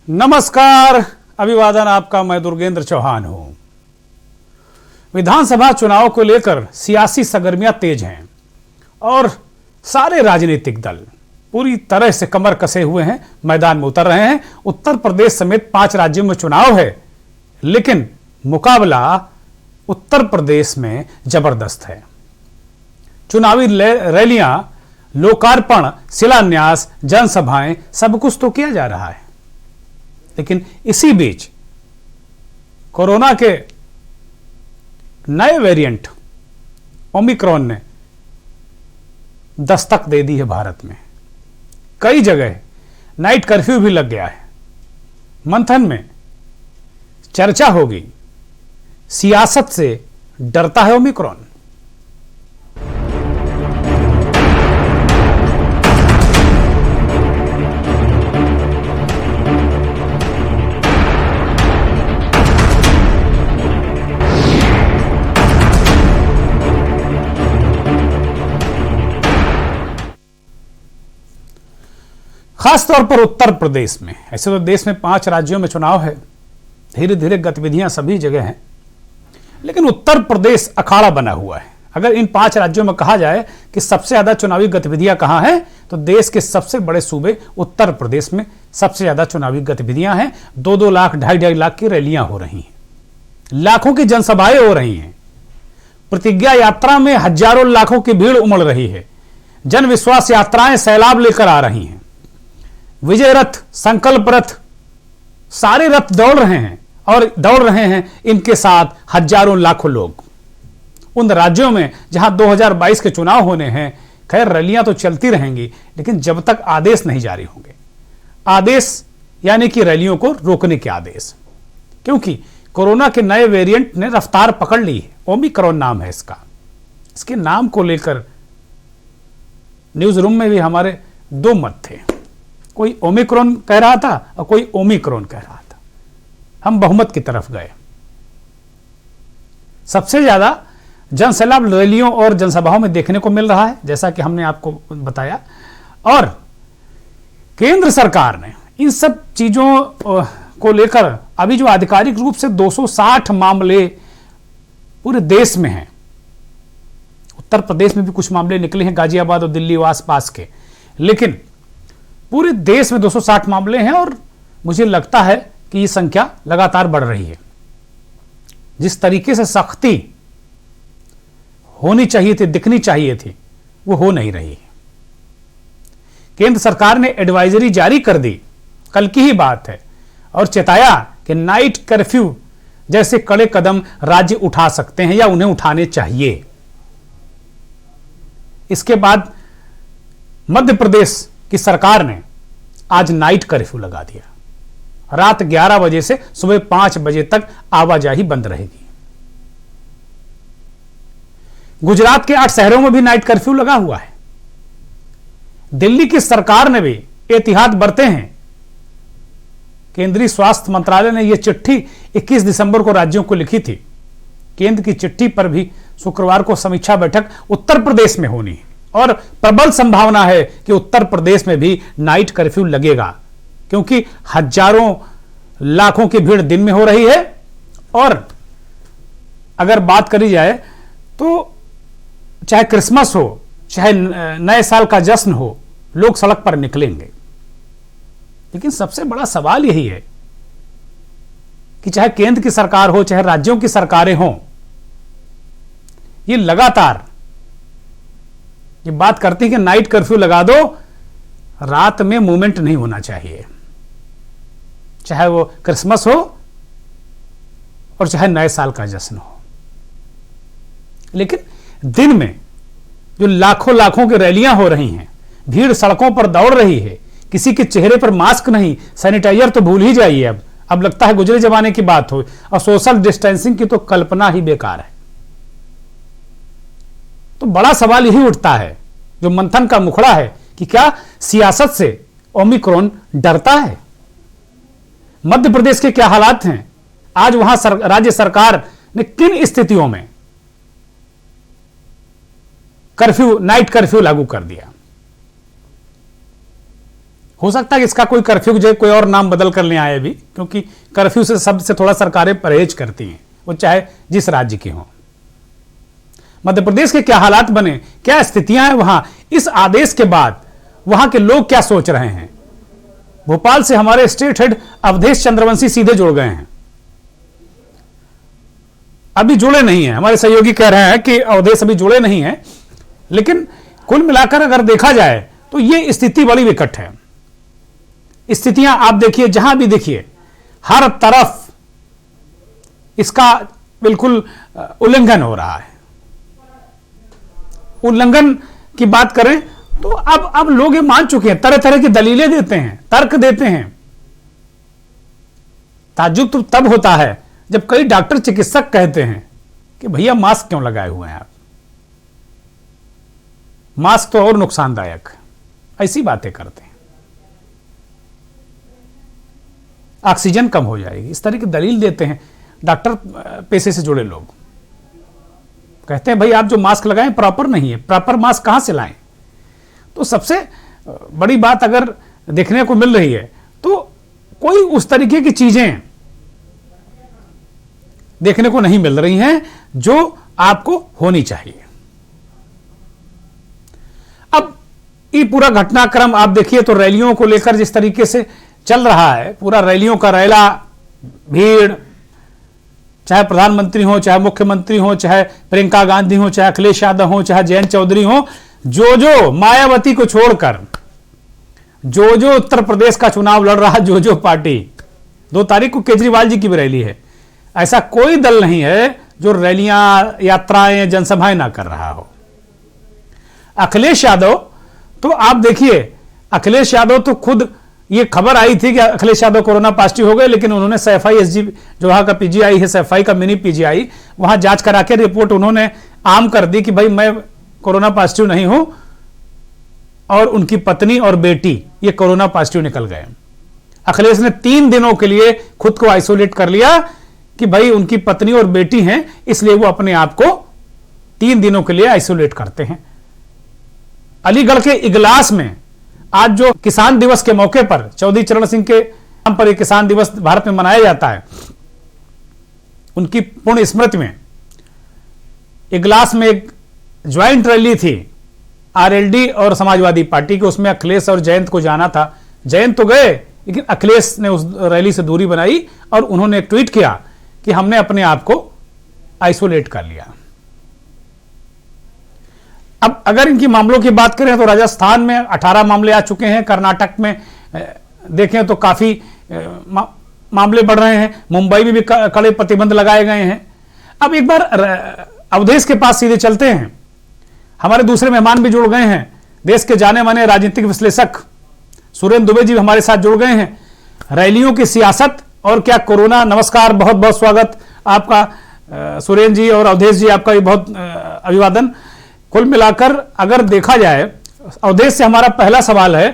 नमस्कार, अभिवादन आपका। मैं दुर्गेंद्र चौहान हूं। विधानसभा चुनाव को लेकर सियासी सरगर्मियां तेज हैं और सारे राजनीतिक दल पूरी तरह से कमर कसे हुए हैं, मैदान में उतर रहे हैं। उत्तर प्रदेश समेत 5 राज्यों में चुनाव है, लेकिन मुकाबला उत्तर प्रदेश में जबरदस्त है। चुनावी रैलियां, लोकार्पण, शिलान्यास, जनसभाएं, सब कुछ तो किया जा रहा है, लेकिन इसी बीच कोरोना के नए वेरिएंट ओमिक्रॉन ने दस्तक दे दी है भारत में। कई जगह नाइट कर्फ्यू भी लग गया है। मंथन में चर्चा होगी, सियासत से डरता है ओमिक्रॉन। खासतौर पर उत्तर प्रदेश में, ऐसे तो देश में 5 राज्यों में चुनाव है, धीरे धीरे गतिविधियां सभी जगह हैं, लेकिन उत्तर प्रदेश अखाड़ा बना हुआ है। अगर इन 5 राज्यों में कहा जाए कि सबसे ज्यादा चुनावी गतिविधियां कहां हैं, तो देश के सबसे बड़े सूबे उत्तर प्रदेश में सबसे ज्यादा चुनावी गतिविधियां हैं। 2-2 लाख, 2.5 लाख की रैलियां हो रही हैं, लाखों की जनसभाएं हो रही हैं, प्रतिज्ञा यात्रा में हजारों लाखों की भीड़ उमड़ रही है, जन विश्वास यात्राएं सैलाब लेकर आ रही हैं, विजय रथ, संकल्प रथ, सारे रथ दौड़ रहे हैं और दौड़ रहे हैं इनके साथ हजारों लाखों लोग। उन राज्यों में जहां 2022 के चुनाव होने हैं, खैर रैलियां तो चलती रहेंगी, लेकिन जब तक आदेश नहीं जारी होंगे, आदेश यानी कि रैलियों को रोकने के आदेश, क्योंकि कोरोना के नए वेरिएंट ने रफ्तार पकड़ ली है। ओमिक्रॉन नाम है इसका। इसके नाम को लेकर न्यूज रूम में भी हमारे 2 मत थे। कोई ओमिक्रॉन कह रहा था और कोई ओमिक्रॉन कह रहा था। हम बहुमत की तरफ गए। सबसे ज्यादा जनसैलाब रैलियों और जनसभाओं में देखने को मिल रहा है, जैसा कि हमने आपको बताया। और केंद्र सरकार ने इन सब चीजों को लेकर अभी जो आधिकारिक रूप से 260 मामले पूरे देश में हैं, उत्तर प्रदेश में भी कुछ मामले निकले हैं, गाजियाबाद और दिल्ली और आसपास के, लेकिन पूरे देश में 260 मामले हैं। और मुझे लगता है कि ये संख्या लगातार बढ़ रही है। जिस तरीके से सख्ती होनी चाहिए थी, दिखनी चाहिए थी, वो हो नहीं रही है। केंद्र सरकार ने एडवाइजरी जारी कर दी, कल की ही बात है, और चेताया कि नाइट कर्फ्यू जैसे कड़े कदम राज्य उठा सकते हैं या उन्हें उठाने चाहिए। इसके बाद मध्य प्रदेश की सरकार ने आज नाइट कर्फ्यू लगा दिया। रात 11 बजे से सुबह 5 बजे तक आवाजाही बंद रहेगी। गुजरात के 8 शहरों में भी नाइट कर्फ्यू लगा हुआ है। दिल्ली की सरकार ने भी एहतियात बरते हैं। केंद्रीय स्वास्थ्य मंत्रालय ने यह चिट्ठी 21 दिसंबर को राज्यों को लिखी थी। केंद्र की चिट्ठी पर भी शुक्रवार को समीक्षा बैठक उत्तर प्रदेश में होनी है और प्रबल संभावना है कि उत्तर प्रदेश में भी नाइट कर्फ्यू लगेगा, क्योंकि हजारों लाखों की भीड़ दिन में हो रही है। और अगर बात करी जाए तो चाहे क्रिसमस हो, चाहे नए साल का जश्न हो, लोग सड़क पर निकलेंगे। लेकिन सबसे बड़ा सवाल यही है कि चाहे केंद्र की सरकार हो, चाहे राज्यों की सरकारें हों, ये लगातार ये बात करती है कि नाइट कर्फ्यू लगा दो, रात में मूवमेंट नहीं होना चाहिए, चाहे वो क्रिसमस हो और चाहे नए साल का जश्न हो। लेकिन दिन में जो लाखों लाखों की रैलियां हो रही हैं, भीड़ सड़कों पर दौड़ रही है, किसी के चेहरे पर मास्क नहीं, सैनिटाइजर तो भूल ही जाइए। अब लगता है गुजरे जमाने की बात हो, और सोशल डिस्टेंसिंग की तो कल्पना ही बेकार है। तो बड़ा सवाल यही उठता है, जो मंथन का मुखड़ा है, कि क्या सियासत से ओमिक्रॉन डरता है? मध्य प्रदेश के क्या हालात हैं? आज वहां राज्य सरकार ने किन स्थितियों में नाइट कर्फ्यू लागू कर दिया? हो सकता है कि इसका कोई कर्फ्यू जो कोई और नाम बदल कर ले आए भी, क्योंकि कर्फ्यू से शब्द से थोड़ा सरकारें परहेज करती हैं, वो चाहे जिस राज्य की हों। मध्य प्रदेश के क्या हालात बने, क्या स्थितियां हैं वहां, इस आदेश के बाद वहां के लोग क्या सोच रहे हैं। भोपाल से हमारे स्टेट हेड अवधेश चंद्रवंशी सीधे जुड़ गए हैं। अभी जुड़े नहीं हैं, हमारे सहयोगी कह रहे हैं कि अवधेश अभी जुड़े नहीं हैं, लेकिन कुल मिलाकर अगर देखा जाए तो यह स्थिति बड़ी विकट है। स्थितियां आप देखिए, जहां भी देखिए हर तरफ इसका बिल्कुल उल्लंघन हो रहा है। उल्लंघन की बात करें तो अब लोग ये मान चुके हैं, तरह तरह की दलीलें देते हैं, तर्क देते हैं। ताज्जुब तो तब होता है जब कई डॉक्टर चिकित्सक कहते हैं कि भैया मास्क क्यों लगाए हुए हैं आप, मास्क तो और नुकसानदायक, ऐसी बातें करते हैं। ऑक्सीजन कम हो जाएगी, इस तरह की दलील देते हैं डॉक्टर पेशे से जुड़े लोग। कहते हैं भाई आप जो मास्क लगाएं प्रॉपर नहीं है, प्रॉपर मास्क कहां से लाएं। तो सबसे बड़ी बात अगर देखने को मिल रही है तो कोई उस तरीके की चीजें देखने को नहीं मिल रही हैं जो आपको होनी चाहिए। अब ये पूरा घटनाक्रम आप देखिए तो रैलियों को लेकर जिस तरीके से चल रहा है, पूरा रैलियों का रैला, भीड़, चाहे प्रधानमंत्री हो, चाहे मुख्यमंत्री हो, चाहे प्रियंका गांधी हो, चाहे अखिलेश यादव हो, चाहे जयंत चौधरी हो, जो मायावती को छोड़कर जो उत्तर प्रदेश का चुनाव लड़ रहा, जो पार्टी, 2 तारीख को केजरीवाल जी की भी रैली है, ऐसा कोई दल नहीं है जो रैलियां, यात्राएं, जनसभाएं ना कर रहा हो। अखिलेश यादव तो आप देखिए, अखिलेश यादव तो खुद ये खबर आई थी कि अखिलेश यादव कोरोना पॉजिटिव हो गए, लेकिन उन्होंने सैफई एसजी जो वहां का पीजीआई है, सैफई का मिनी पीजीआई, वहां जांच करा के रिपोर्ट उन्होंने आम कर दी कि भाई मैं कोरोना पॉजिटिव नहीं हूं, और उनकी पत्नी और बेटी ये कोरोना पॉजिटिव निकल गए। अखिलेश ने 3 दिनों के लिए खुद को आइसोलेट कर लिया कि भाई उनकी पत्नी और बेटी हैं, इसलिए वो अपने आप को 3 दिनों के लिए आइसोलेट करते हैं। अलीगढ़ के इगलास में आज जो किसान दिवस के मौके पर चौधरी चरण सिंह के नाम पर एक किसान दिवस भारत में मनाया जाता है, उनकी पुण्य स्मृति में इगलास में एक ज्वाइंट रैली थी आरएलडी और समाजवादी पार्टी की। उसमें अखिलेश और जयंत को जाना था, जयंत तो गए लेकिन अखिलेश ने उस रैली से दूरी बनाई और उन्होंने एक ट्वीट किया कि हमने अपने आप को आइसोलेट कर लिया। अब अगर इनकी मामलों की बात करें तो राजस्थान में 18 मामले आ चुके हैं, कर्नाटक में देखें तो काफी मामले बढ़ रहे हैं, मुंबई में भी कड़े प्रतिबंध लगाए गए हैं। अब एक बार अवधेश के पास सीधे चलते हैं, हमारे दूसरे मेहमान भी जुड़ गए हैं, देश के जाने माने राजनीतिक विश्लेषक सुरेंद्र दुबे जी हमारे साथ जुड़ गए हैं। रैलियों की सियासत और क्या कोरोना, नमस्कार, बहुत बहुत स्वागत आपका सुरेंद्र जी, और अवधेश जी आपका भी बहुत अभिवादन। कुल मिलाकर अगर देखा जाए, अवधेश से हमारा पहला सवाल है।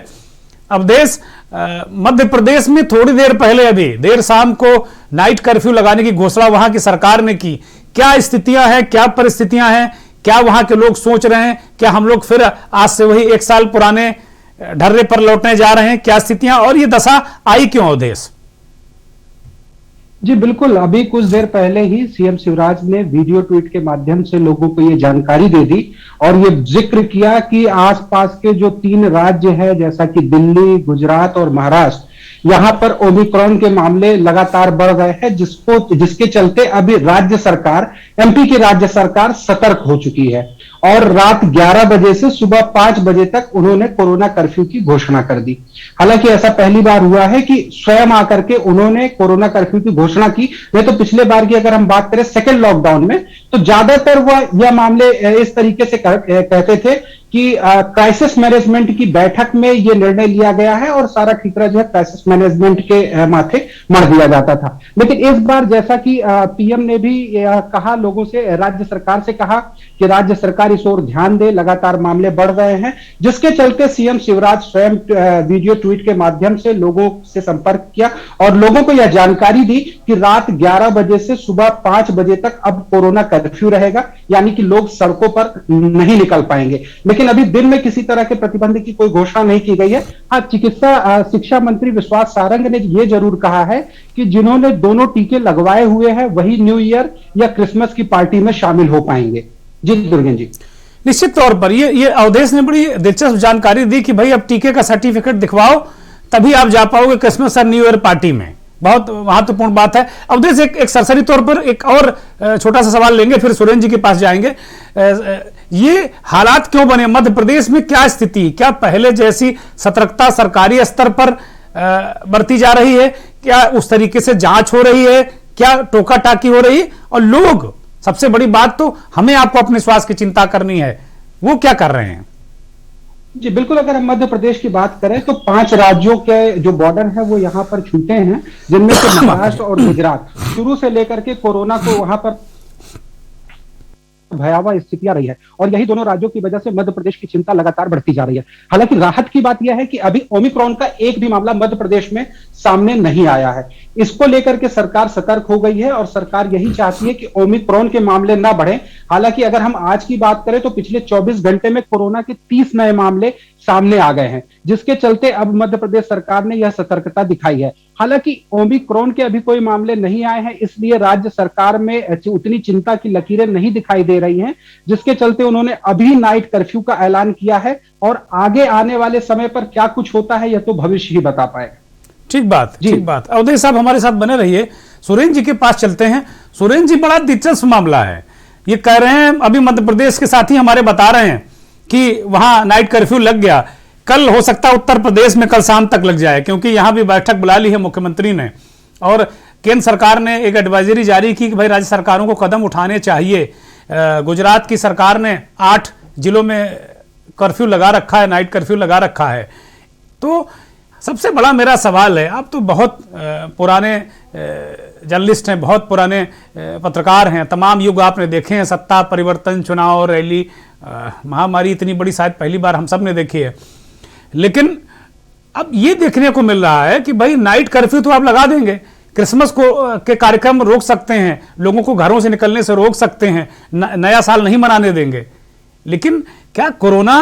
अवधेश, मध्य प्रदेश में थोड़ी देर पहले, अभी देर शाम को नाइट कर्फ्यू लगाने की घोषणा वहां की सरकार ने की। क्या स्थितियां हैं, क्या परिस्थितियां हैं, क्या वहां के लोग सोच रहे हैं, क्या हम लोग फिर आज से वही 1 साल पुराने ढर्रे पर लौटने जा रहे हैं, क्या स्थितियां, और ये दशा आई क्यों अवधेश? जी बिल्कुल, अभी कुछ देर पहले ही सीएम शिवराज ने वीडियो ट्वीट के माध्यम से लोगों को ये जानकारी दे दी और ये जिक्र किया कि आसपास के जो 3 राज्य हैं, जैसा कि दिल्ली, गुजरात और महाराष्ट्र, यहां पर ओमिक्रॉन के मामले लगातार बढ़ रहे हैं, जिसके चलते अभी राज्य सरकार, एमपी की राज्य सरकार सतर्क हो चुकी है और रात 11 बजे से सुबह 5 बजे तक उन्होंने कोरोना कर्फ्यू की घोषणा कर दी। हालांकि ऐसा पहली बार हुआ है कि स्वयं आकर के उन्होंने कोरोना कर्फ्यू की घोषणा की। नहीं तो पिछले बार की अगर हम बात करें सेकेंड लॉकडाउन में, तो ज्यादातर यह मामले इस तरीके से कहते थे कि क्राइसिस मैनेजमेंट की बैठक में यह निर्णय लिया गया है और सारा खिकरा जो है क्राइसिस मैनेजमेंट के माथे मढ़ दिया जाता था। लेकिन इस बार जैसा कि पीएम ने भी कहा, लोगों से, राज्य सरकार से कहा कि राज्य सरकार इस ओर ध्यान दे, लगातार मामले बढ़ रहे हैं, जिसके चलते सीएम शिवराज स्वयं वीडियो ट्वीट के माध्यम से लोगों से संपर्क किया और लोगों को यह जानकारी दी कि रात 11 बजे से सुबह 5 बजे तक अब कोरोना कर्फ्यू रहेगा, यानी कि लोग सड़कों पर नहीं निकल पाएंगे। लेकिन लेकिन अभी दिन में किसी तरह के प्रतिबंध की कोई घोषणा नहीं की गई है। हाँ, चिकित्सा शिक्षा मंत्री विश्वास सारंग ने यह जरूर कहा है कि जिन्होंने दोनों टीके लगवाए हुए हैं वही न्यू ईयर या क्रिसमस की पार्टी में शामिल हो पाएंगे। जी दुर्गेन जी, निश्चित तौर पर ये अवधेश ने बड़ी दिलचस्प जानकारी दी कि भाई अब टीके का सर्टिफिकेट दिखवाओ तभी आप जा पाओगे क्रिसमस और न्यू ईयर पार्टी में। बहुत महत्वपूर्ण बात है। अवधेश एक सरसरी तौर पर एक और छोटा सा सवाल लेंगे, फिर सुरेंद्र जी के पास जाएंगे। ये हालात क्यों बने? मध्य प्रदेश में क्या स्थिति, क्या पहले जैसी सतर्कता सरकारी स्तर पर बरती जा रही है? क्या उस तरीके से जांच हो रही है? क्या टोका टाकी हो रही है? और लोग, सबसे बड़ी बात तो हमें आपको अपने स्वास्थ्य की चिंता करनी है, वो क्या कर रहे हैं? जी बिल्कुल, अगर हम मध्य प्रदेश की बात करें तो 5 राज्यों के जो बॉर्डर है वो यहां पर छूटे हैं, जिनमें से महाराष्ट्र और गुजरात शुरू से लेकर के कोरोना को वहां पर भयावह स्थितियां रही है, और यही दोनों राज्यों की वजह से मध्य प्रदेश की चिंता लगातार बढ़ती जा रही है। हालांकि राहत की बात यह है कि अभी ओमिक्रॉन का एक भी मामला मध्य प्रदेश में सामने नहीं आया है। इसको लेकर के सरकार सतर्क हो गई है और सरकार यही चाहती है कि ओमिक्रॉन के मामले ना बढ़े। हालांकि अगर हम आज की बात करें तो पिछले 24 घंटे में कोरोना के 30 नए मामले सामने आ गए हैं, जिसके चलते अब मध्य प्रदेश सरकार ने यह सतर्कता दिखाई है। हालांकि ओमिक्रॉन के अभी कोई मामले नहीं आए हैं, इसलिए राज्य सरकार में उतनी चिंता की लकीरें नहीं दिखाई दे रही हैं, जिसके चलते उन्होंने अभी नाइट कर्फ्यू का ऐलान किया है, और आगे आने वाले समय पर क्या कुछ होता है यह तो भविष्य ही बता पाएगा। ठीक बात, ठीक बात। अवधेश साहब हमारे साथ बने रहिए। सुरेंद्र जी के पास चलते हैं। सुरेंद्र जी, बड़ा दिलचस्प मामला है। ये कह रहे हैं, अभी मध्य प्रदेश के साथी हमारे बता रहे हैं कि वहां नाइट कर्फ्यू लग गया, कल हो सकता है उत्तर प्रदेश में कल शाम तक लग जाए, क्योंकि यहां भी बैठक बुला ली है मुख्यमंत्री ने, और केंद्र सरकार ने एक एडवाइजरी जारी की कि भाई राज्य सरकारों को कदम उठाने चाहिए। गुजरात की सरकार ने 8 जिलों में कर्फ्यू लगा रखा है, नाइट कर्फ्यू लगा रखा है। तो सबसे बड़ा मेरा सवाल है, आप तो बहुत पुराने जर्नलिस्ट हैं, बहुत पुराने पत्रकार हैं, तमाम युग आपने देखे हैं, सत्ता परिवर्तन, चुनाव, रैली, महामारी इतनी बड़ी शायद पहली बार हम सब ने देखी है। लेकिन अब ये देखने को मिल रहा है कि भाई नाइट कर्फ्यू तो आप लगा देंगे, क्रिसमस को के कार्यक्रम रोक सकते हैं, लोगों को घरों से निकलने से रोक सकते हैं, नया साल नहीं मनाने देंगे, लेकिन क्या कोरोना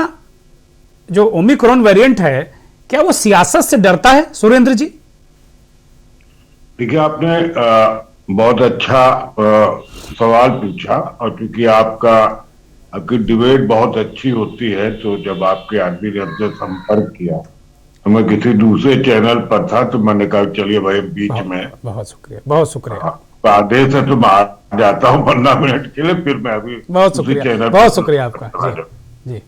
जो ओमिक्रॉन वेरिएंट है, क्या वो सियासत से डरता है? सुरेंद्र जी, देखिए, आपने बहुत अच्छा सवाल पूछा, और क्योंकि आपकी डिबेट बहुत अच्छी होती है, तो जब आपके आदमी ने हमसे संपर्क किया तो मैं किसी दूसरे चैनल पर था, तो मैंने कहा चलिए भाई बीच में। बहुत शुक्रिया, बहुत शुक्रिया। आदेश है तो मैं आ जाता हूँ 15 मिनट के लिए, फिर मैं अभी बहुत शुक्रिया, बहुत शुक्रिया आपका जी।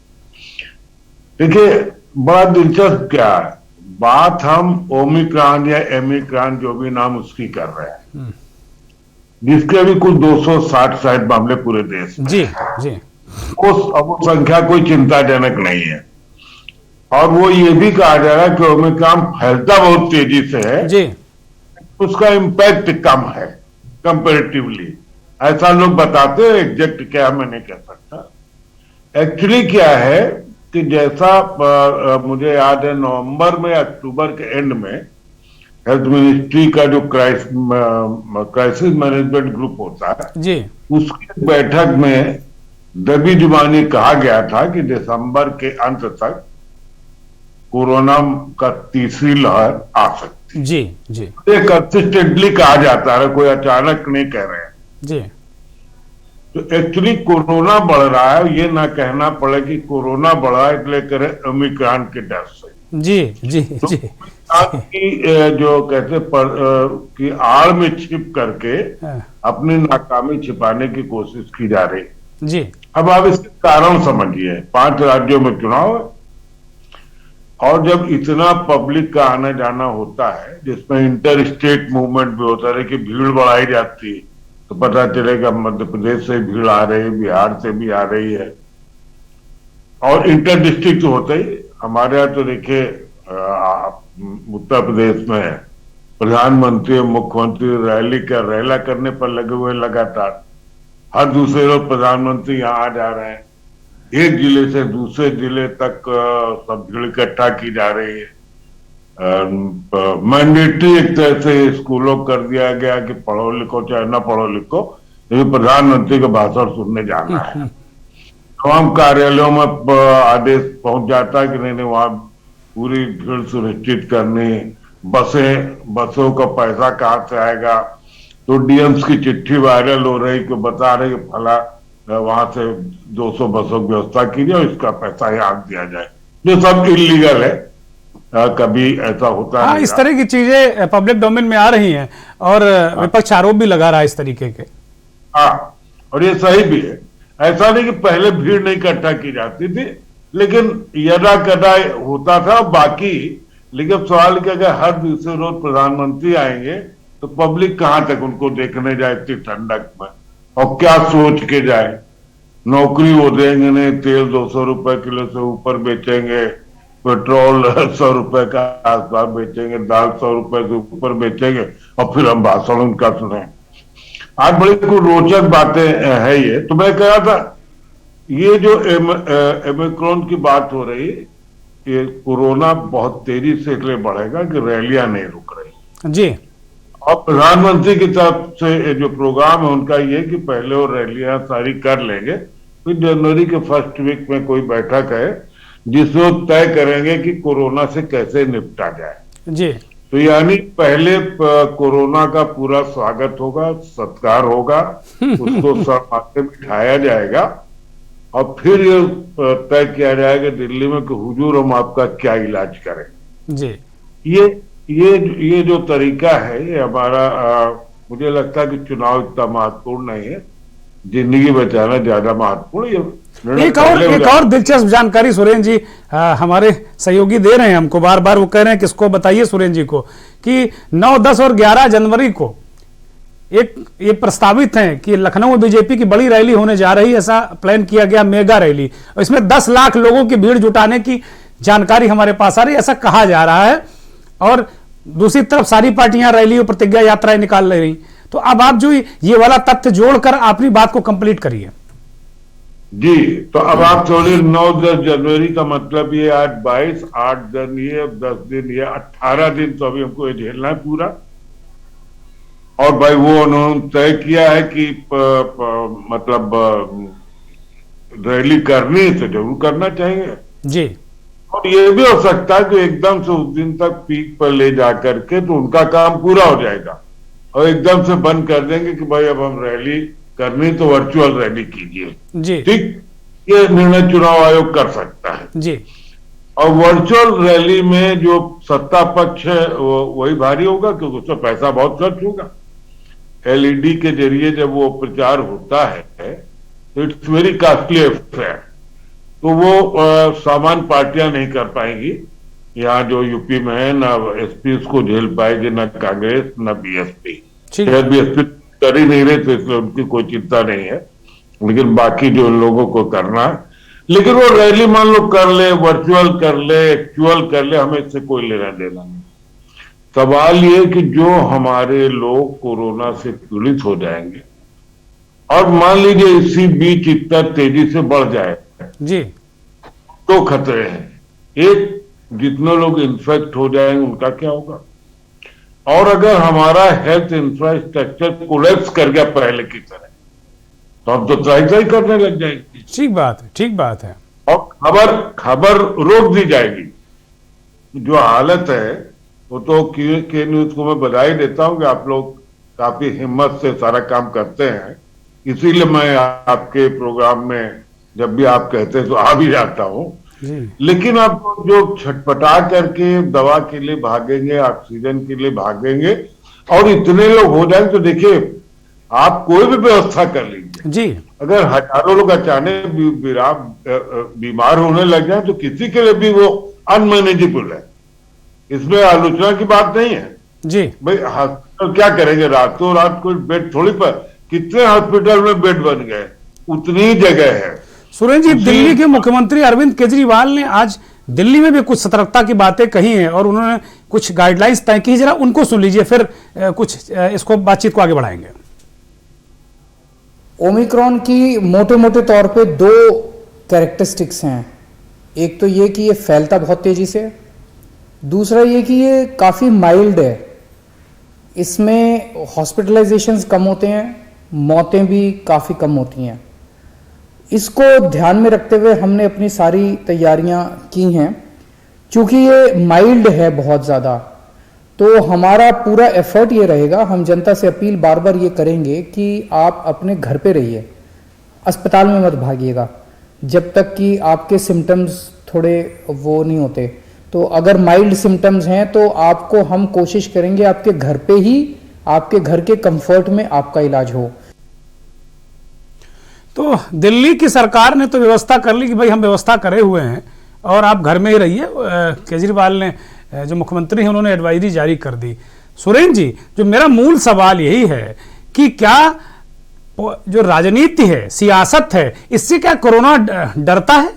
देखिए, बड़ा दिलचस्प क्या है बात, हम ओमिक्रॉन या एमिक्रॉन जो भी नाम उसकी कर रहे हैं, जिसके अभी कुछ 260 मामले पूरे देश में। जी जी। वो संख्या कोई चिंताजनक नहीं है, और वो ये भी कहा जा रहा है कि ओमिक्रॉन फैलता बहुत तेजी से है जी, उसका इम्पैक्ट कम है कंपैरेटिवली, ऐसा लोग बताते हैं। एग्जैक्ट क्या मैं नहीं कह सकता। एक्चुअली क्या है कि जैसा मुझे याद है, नवंबर में अक्टूबर के एंड में हेल्थ मिनिस्ट्री का जो क्राइसिस मैनेजमेंट ग्रुप होता है जी, उसकी बैठक में दबी जुबानी कहा गया था कि दिसंबर के अंत तक कोरोना का तीसरी लहर आ सकती है। जी जी, ये कंसिस्टेंटली कहा जाता है, कोई अचानक नहीं कह रहे हैं जी। तो एक्चुअली कोरोना बढ़ रहा है, ये ना कहना पड़े कि कोरोना बढ़ा है इसलिए करें ओमिक्रॉन के डर से। जी जी तो जी, की जो कहते कि आड़ में छिप करके अपनी नाकामी छिपाने की कोशिश की जा रही जी। अब आप इसके कारण समझिए, 5 राज्यों में चुनाव है, और जब इतना पब्लिक का आना जाना होता है, जिसमें इंटर स्टेट मूवमेंट भी होता है कि भीड़ बढ़ाई जाती है, तो पता चलेगा मध्य प्रदेश से भीड़ आ रही है, बिहार से भी आ रही है, और इंटर डिस्ट्रिक्ट होता ही। हमारे यहाँ तो देखिए उत्तर प्रदेश में प्रधानमंत्री और मुख्यमंत्री रैला करने पर लगे हुए लगातार, हर दूसरे रोज प्रधानमंत्री यहाँ आ जा रहे हैं, एक जिले से दूसरे जिले तक सब भीड़ इकट्ठा की जा रही है। मैंडेटरी एक तरह से स्कूलों कर दिया गया कि पढ़ो लिखो चाहे ना पढ़ो लिखो, लेकिन प्रधानमंत्री का भाषण सुनने जाना है। तमाम कार्यालयों में आदेश पहुंच जाता है कि नहीं वहां पूरी भीड़ सुनिश्चित करनी, बसों का पैसा कहां से आएगा। तो डीएम्स की चिट्ठी वायरल हो रही कि बता रहे कि फला वहां से 200 बसों की व्यवस्था कीजिए और इसका पैसा यहाँ दिया जाए, जो सब इलीगल है। कभी ऐसा होता हाँ, इस तरह की चीजें पब्लिक डोमेन में आ रही हैं और विपक्ष आरोप भी लगा रहा है इस तरीके के। हाँ, और ये सही भी है। ऐसा नहीं कि पहले भीड़ नहीं इकट्ठा की जाती थी, लेकिन यदा कदा होता था बाकी। लेकिन सवाल कि अगर हर दूसरे रोज प्रधानमंत्री आएंगे तो पब्लिक कहां तक उनको देखने जाए इतनी ठंडक में, और क्या सोच के जाए। नौकरी वो देंगे नहीं, तेल 200 रुपए किलो से ऊपर बेचेंगे, पेट्रोल 100 रुपए का आसपास बेचेंगे, दाल 100 रुपए से ऊपर बेचेंगे, और फिर हम भाषण उनका सुने। आज बड़ी कुछ रोचक बातें है ये। तो मैं कह रहा था ये जो ओमिक्रॉन की बात हो रही, ये कोरोना बहुत तेजी से इसलिए बढ़ेगा कि रैलियां नहीं रुक रही जी। और प्रधानमंत्री की तरफ से जो प्रोग्राम है उनका ये कि पहले वो रैलियां सारी कर लेंगे, फिर जनवरी के फर्स्ट वीक में कोई बैठक है जिसमें वो तय करेंगे कि कोरोना से कैसे निपटा जाए जी। तो यानी पहले कोरोना का पूरा स्वागत होगा, सत्कार होगा, उसको सर माथे बिठाया जाएगा, और फिर ये तय किया जाएगा दिल्ली में कि हुजूर हम आपका क्या इलाज करें जी। ये जो तरीका है ये हमारा मुझे लगता है कि चुनाव इतना महत्वपूर्ण नहीं है, जिंदगी बचाना ज्यादा महत्वपूर्ण। एक और दिलचस्प जानकारी सुरेंद्र जी हमारे सहयोगी दे रहे हैं हमको, बार बार वो कह रहे हैं किसको बताइए सुरेंद्र जी को, कि 9, 10 और 11 जनवरी को ये प्रस्तावित है कि लखनऊ में बीजेपी की बड़ी रैली होने जा रही है, ऐसा प्लान किया गया, मेगा रैली, और इसमें 10 लाख लोगों की भीड़ जुटाने की जानकारी हमारे पास आ रही है, ऐसा कहा जा रहा है। और दूसरी तरफ सारी पार्टियां रैली और प्रतिज्ञा यात्राएं निकाल रही। तो अब आप जो ये वाला तथ्य जोड़कर अपनी बात को कंप्लीट करिए। जी, तो अब आप थोड़ी 9-10 जनवरी का मतलब ये आज 22, 8 दिन ये, 10 दिन ये, 18 दिन तो अभी हमको ये झेलना है पूरा। और भाई वो उन्होंने तय किया है कि मतलब रैली करनी तो जरूर करना चाहिए जी। और ये भी हो सकता है कि एकदम से उस दिन तक पीक पर ले जाकर के तो उनका काम पूरा हो जाएगा और एकदम से बंद कर देंगे कि भाई अब हम रैली करनी तो वर्चुअल रैली कीजिए जी। ठीक, ये निर्णय चुनाव आयोग कर सकता है जी। और वर्चुअल रैली में जो सत्ता पक्ष है वही भारी होगा क्योंकि उसमें पैसा बहुत खर्च होगा। एलईडी के जरिए जब वो प्रचार होता है तो इट्स वेरी कॉस्टली अफेयर, तो वो सामान्य पार्टियां नहीं कर पाएंगी। यहाँ जो यूपी में है ना एसपी उसको झेल पाएगी, ना कांग्रेस ना बीएसपी। शायद बीएसपी कर ही नहीं रहे तो इसलिए उनकी कोई चिंता नहीं है, लेकिन बाकी जो लोगों को करना है, लेकिन वो रैली मान लो कर ले, वर्चुअल कर ले, एक्चुअल कर ले, हमें इससे कोई लेना देना नहीं। सवाल ये कि जो हमारे लोग कोरोना से पीड़ित हो जाएंगे और मान लीजिए इसी बीच इतना तेजी से बढ़ जाए जी, तो खतरे हैं। एक, जितने लोग इन्फेक्ट हो जाएंगे उनका क्या होगा, और अगर हमारा हेल्थ इंफ्रास्ट्रक्चर कोलैप्स कर गया पहले की तरह तो हम तो ट्राई करने लग जाएंगे। ठीक बात है, ठीक बात है। और खबर रोक दी जाएगी। जो हालत है वो तो के न्यूज को मैं बधाई देता हूं कि आप लोग काफी हिम्मत से सारा काम करते हैं, इसीलिए मैं आपके प्रोग्राम में जब भी आप कहते हैं तो आ भी जाता हूं। लेकिन आप जो छटपटा करके दवा के लिए भागेंगे, ऑक्सीजन के लिए भागेंगे और इतने लोग हो जाएंगे तो देखिए आप कोई भी व्यवस्था कर लीजिए जी, अगर हजारों लोग अचानक बीमार होने लग जाए तो किसी के लिए भी वो अनमैनेजेबल है, इसमें आलोचना की बात नहीं है जी। भाई हॉस्पिटल क्या करेंगे, रातों रात कोई बेड थोड़ी पर, कितने हॉस्पिटल में बेड बन गए, उतनी ही जगह है। सुरेंद्र जी, दिल्ली के मुख्यमंत्री अरविंद केजरीवाल ने आज दिल्ली में भी कुछ सतर्कता की बातें कही हैं और उन्होंने कुछ गाइडलाइंस तय की, जरा उनको सुन लीजिए, फिर कुछ इसको बातचीत को आगे बढ़ाएंगे। ओमिक्रॉन की मोटे मोटे तौर पे 2 कैरेक्टरिस्टिक्स हैं। एक तो ये कि ये फैलता बहुत तेजी से, दूसरा ये कि ये काफ़ी माइल्ड है, इसमें हॉस्पिटलाइजेशंस कम होते हैं, मौतें भी काफ़ी कम होती हैं। इसको ध्यान में रखते हुए हमने अपनी सारी तैयारियां की हैं। चूंकि ये माइल्ड है बहुत ज़्यादा, तो हमारा पूरा एफर्ट ये रहेगा, हम जनता से अपील बार बार ये करेंगे कि आप अपने घर पे रहिए, अस्पताल में मत भागिएगा जब तक कि आपके सिम्टम्स थोड़े वो नहीं होते। तो अगर माइल्ड सिम्टम्स हैं तो आपको हम कोशिश करेंगे आपके घर पे ही, आपके घर के कंफर्ट में आपका इलाज हो। तो दिल्ली की सरकार ने तो व्यवस्था कर ली कि भाई हम व्यवस्था करे हुए हैं और आप घर में ही रहिए। केजरीवाल ने, जो मुख्यमंत्री हैं, उन्होंने एडवाइजरी जारी कर दी। सुरेंद्र जी, जो मेरा मूल सवाल यही है कि क्या जो राजनीति है, सियासत है, इससे क्या कोरोना डरता है?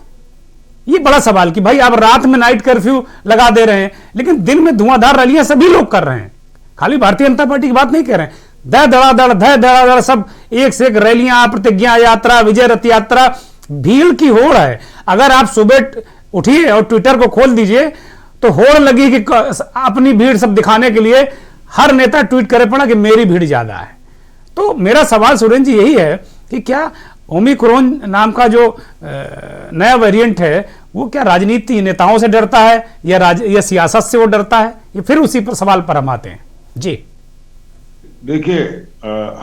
ये बड़ा सवाल कि भाई आप रात में नाइट कर्फ्यू लगा दे रहे हैं, लेकिन दिन में धुआंधार रैलियां सभी लोग कर रहे हैं। खाली भारतीय जनता पार्टी की बात नहीं कह रहे हैं, धड़ाधड़ सब एक से एक रैलियां, प्रतिज्ञा यात्रा, विजय रथ यात्रा, भीड़ की होड़ है। अगर आप सुबह उठिए और ट्विटर को खोल दीजिए तो होड़ लगी कि अपनी भीड़ सब दिखाने के लिए हर नेता ट्वीट करे पड़ा कि मेरी भीड़ ज्यादा है। तो मेरा सवाल सुरेंद्र जी यही है कि क्या ओमिक्रॉन नाम का जो नया वेरिएंट है वो क्या राजनीति नेताओं से डरता है या सियासत से वो डरता है? ये फिर उसी पर सवाल पर हम आते हैं जी। देखिए,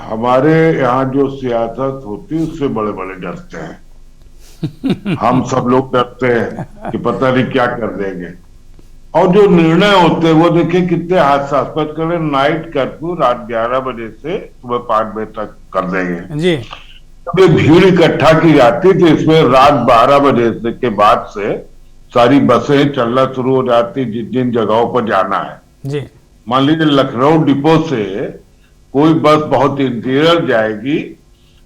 हमारे यहाँ जो सियासत होती है उससे बड़े बड़े डरते हैं। हम सब लोग डरते हैं कि पता नहीं क्या कर देंगे, और जो निर्णय होते हैं वो देखिए कितने हास्यास्पद कर रहे। नाइट कर्फ्यू रात 11 बजे से सुबह 5 बजे तक कर देंगे जी। जब ये भीड़ इकट्ठा की जाती तो इसमें रात 12 बजे से के बाद से सारी बसें चलना शुरू हो जाती जिन जिन जगहों पर जाना है जी। मान लीजिए लखनऊ डिपो से कोई बस बहुत इंटीरियर जाएगी,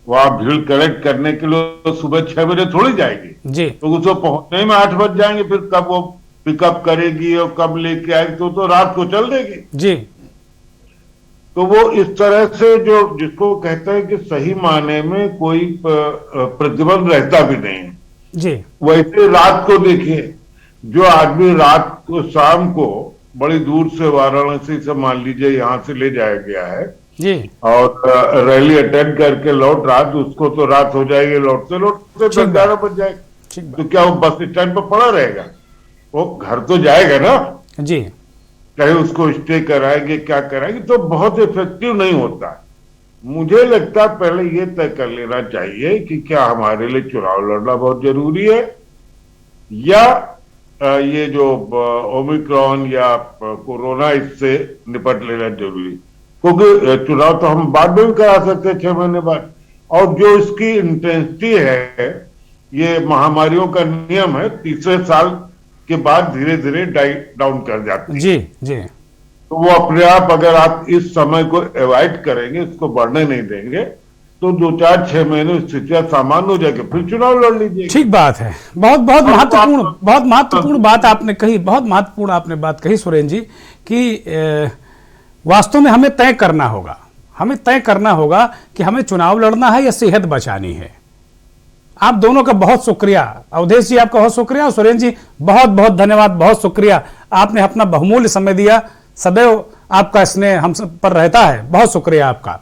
वहां भीड़ कलेक्ट करने के लिए सुबह 6 बजे थोड़ी जाएगी जी। तो उसको पहुंचने में 8 बज जाएंगे। फिर कब वो पिकअप करेगी और कब लेके आएगी तो रात को चल देगी जी। तो वो इस तरह से जो जिसको कहते हैं कि सही मायने में कोई प्रतिबंध रहता भी नहीं है जी। वैसे रात को देखिए, जो आदमी रात को शाम को बड़ी दूर से वाराणसी से मान लीजिए यहाँ से ले जाया गया है जी और रैली अटेंड करके लौट रहा, तो उसको तो रात हो जाएगी, लौटते 11 बज जाएगा। तो क्या वो बस स्टैंड पर पड़ा रहेगा? वो घर तो जाएगा ना जी। चाहे उसको स्टे कराएंगे क्या कराएंगे, तो बहुत इफेक्टिव नहीं होता। मुझे लगता है पहले ये तय कर लेना चाहिए कि क्या हमारे लिए चुनाव लड़ना बहुत जरूरी है या ये जो ओमिक्रॉन या कोरोना इससे निपट लेना जरूरी, क्योंकि चुनाव तो हम बाद में भी करा सकते हैं 6 महीने बाद। और जो इसकी इंटेंसिटी है, ये महामारियों का नियम है, तीसरे साल के बाद धीरे धीरे डाउन कर जाते हैं जी जी। तो वो अपने आप, अगर आप इस समय को अवॉइड करेंगे, इसको बढ़ने नहीं देंगे, तो 2-4-6 महीने स्थितियां सामान्य हो जाएगी, फिर चुनाव लड़ लीजिए। ठीक बात है। बहुत महत्वपूर्ण बात आपने कही, बहुत महत्वपूर्ण आपने बात कही सुरेंद्र जी कि वास्तव में हमें तय करना होगा कि हमें चुनाव लड़ना है या सेहत बचानी है। आप दोनों का बहुत शुक्रिया। अवधेश जी आपका बहुत शुक्रिया और सुरेंद्र जी बहुत बहुत धन्यवाद, बहुत शुक्रिया। आपने अपना बहुमूल्य समय दिया, सदैव आपका स्नेह हम सब पर रहता है। बहुत शुक्रिया आपका।